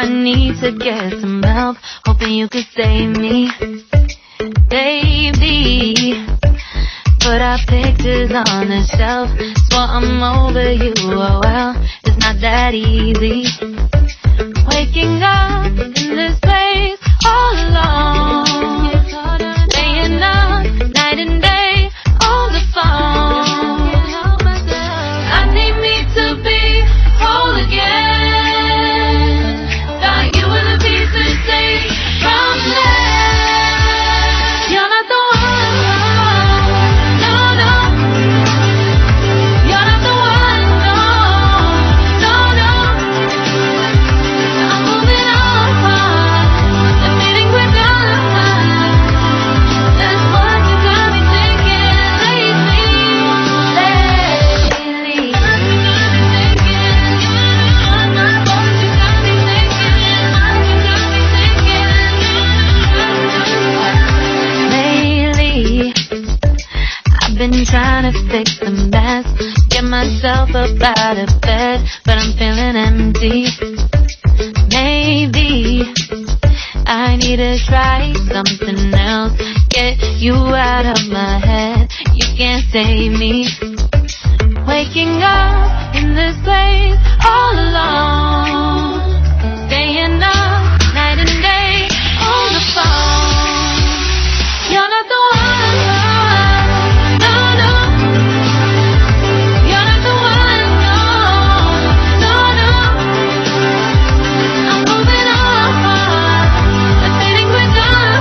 need to get some help, hoping you could save me, baby. Put our pictures on the shelf, swore I'm over you, oh well, it's not that easy. Waking up in this place all alone, staying up night and day on the phone. I need me to be whole again. Thought you were the piece to take from there. You're not the one, no, no. You're not the one, no, no, no. I'm moving on, the feeling we're done. That's what you got me thinking lately. I've been trying to fix the mess, get myself up out of bed, but I'm feeling empty. Maybe I need to try something else, get you out of my head. You can't save me. Waking up in this place all alone, staying up night and day on the phone. You're not the one, no, no. You're not the one, no, no, no. I'm moving on, the feeling we're done.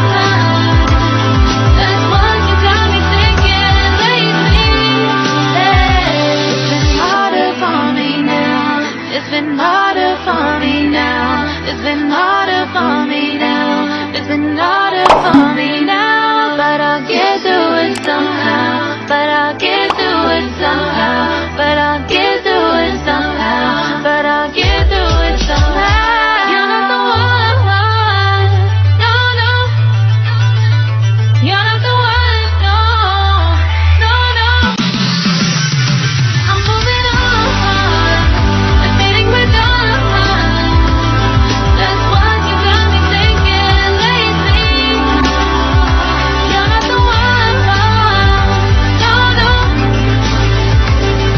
That's what you got me thinking lately. It's been harder for me now. It's been harder for me now. It's been harder for me now. It's been harder for me now. But I'll get through it somehow. But I'll get through it somehow. But I'll get through it somehow. But I'll get through it somehow. You're not the one, no, no. You're not the one, no, no, no. I'm moving on, the feeling we're done. That's what you got me thinking lately. You're not the one, no, no.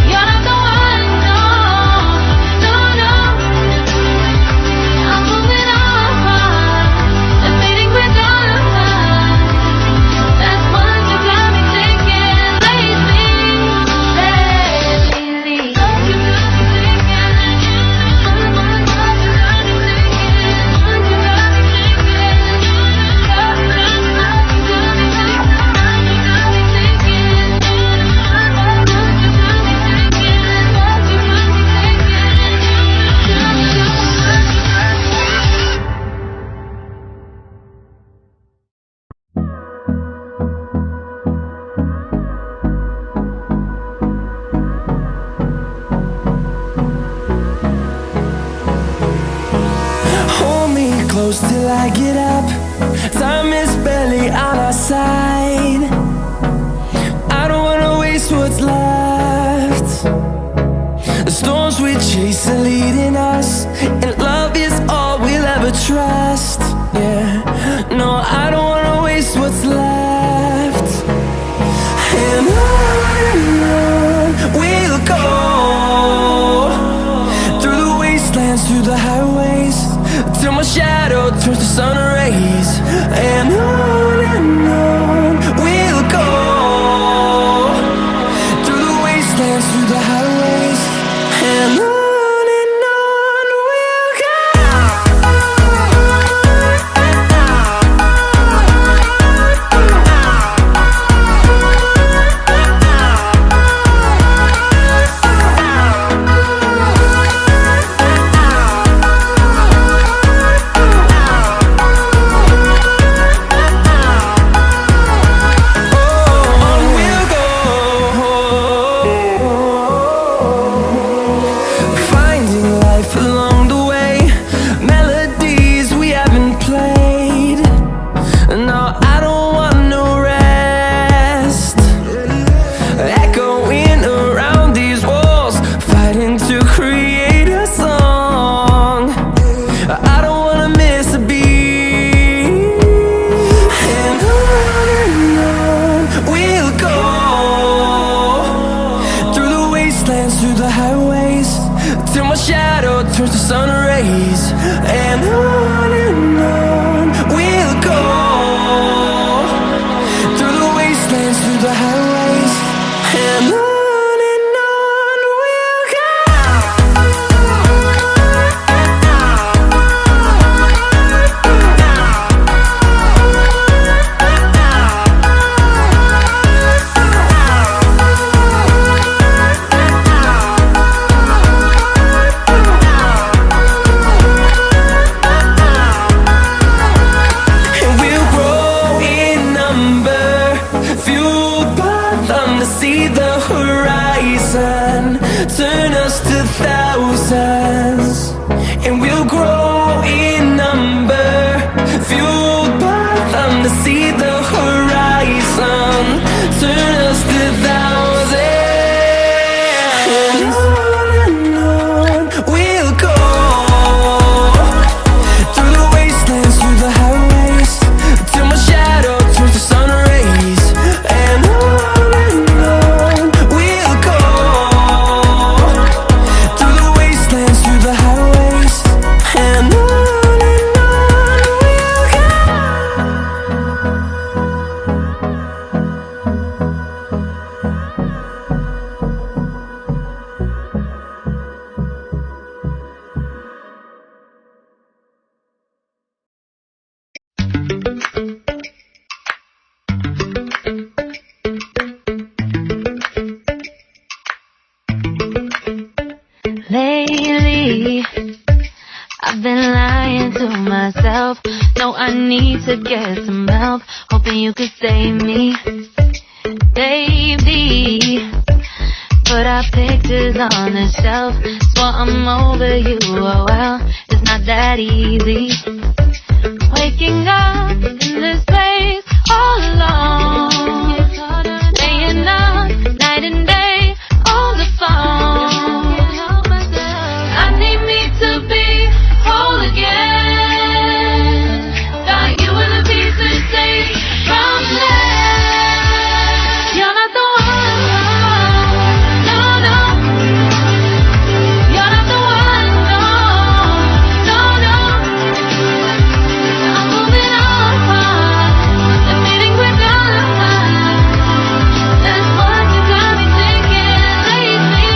You're not the one, no, no, no. I'm moving on, the feeling we're done. That's what you got me thinking lately. Hold me close till I get up. Time is barely on our side. I don't wanna waste what's left. The storms we chase are leading us, and love is all we'll ever trust. Yeah, no, I don't wanna waste what's left. And on we'll go, through the wastelands, through the highways, till my shadow turns to sun rays. And on we'll go, through the wastelands, through the highways. And on we'll go. lying to myself. No, I need to get some help. Hoping you could save me, baby. Put our pictures on the shelf. Swore I'm over you, oh well, it's not that easy. Waking up in this place all alone, staying up night and day on the phone. I need me to be whole again. Thought you were the piece that saved from left. You're not the one, no, no. You're not the one, no, no, no. I'm moving on, the feeling we're done. That's what you got me thinking lately.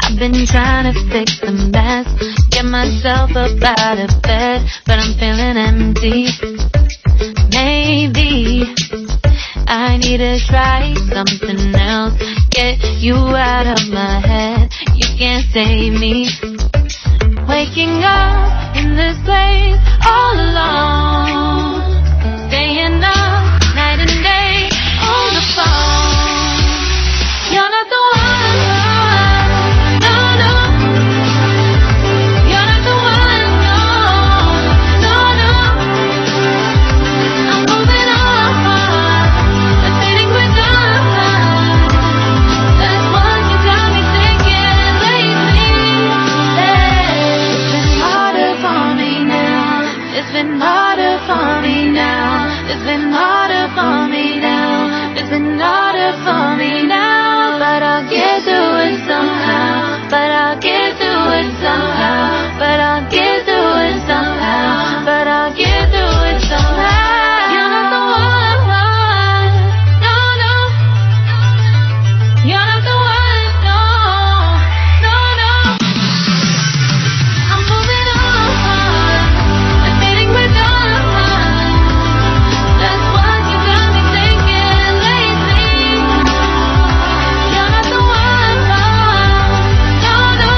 I've been trying to fix the mess, get myself up out of bed, but I'm feeling empty. Maybe I need to try something else, get you out of my head. You can't save me. Waking up in this place all alone, staying up night and day on the phone. You're not the one, no, no. You're not the one, no, no, no. I'm moving on, the feeling we're done. That's what you got me thinking lately. It's been harder for me now. It's been harder for me now. It's been harder for me now. It's been harder for me now. But I'll get through it somehow. But I'll get through it somehow. But I'll get through it somehow. But I'll get through it somehow. You're not the one, no, no. You're not the one, no, no, no. I'm moving on, the feeling we're done. That's what you got me thinking lately. You're not the one, no, no.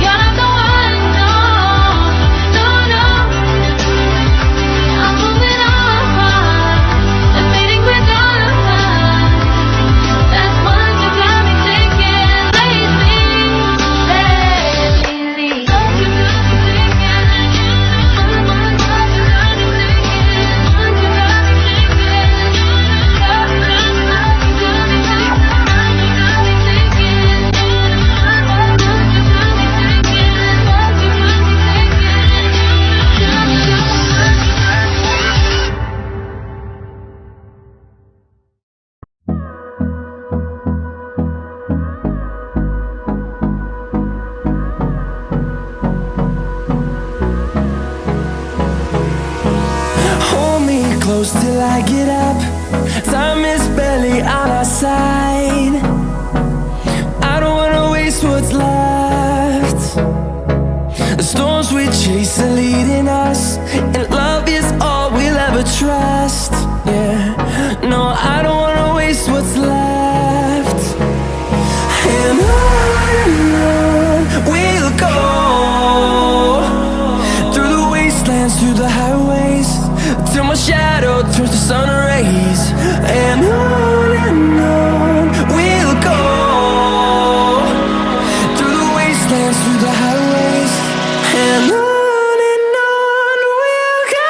You're not the one, no, no, no. I'm moving on, the feeling we're done. That's what you got me thinking lately. Hold me close till I get up. Time is barely on our side. I don't wanna waste what's left. The storms we chase are leading us, and love is all we'll ever trust. Yeah, no, I don't wanna waste what's left. And on we'll go, through the wastelands, through the highways, till my shadow turns to sun rays. And on we'll go, through the wastelands, through the highways, and on we'll go.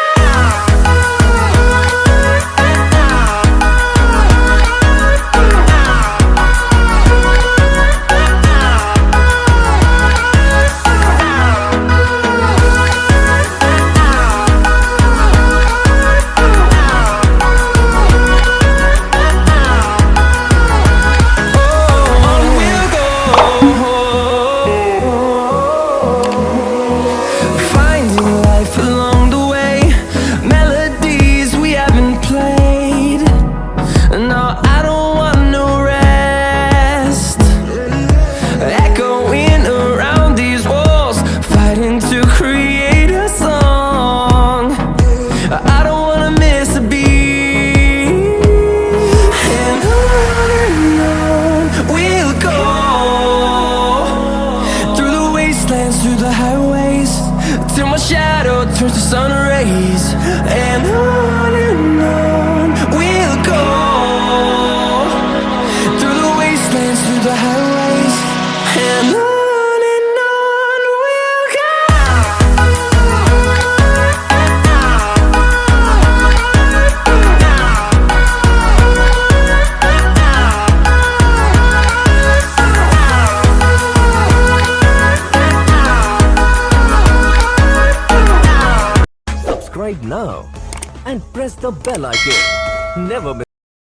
the sun rays, and on we'll go, through the wastelands, through the highways, and on we'll go. Subscribe now and press the bell icon. Never miss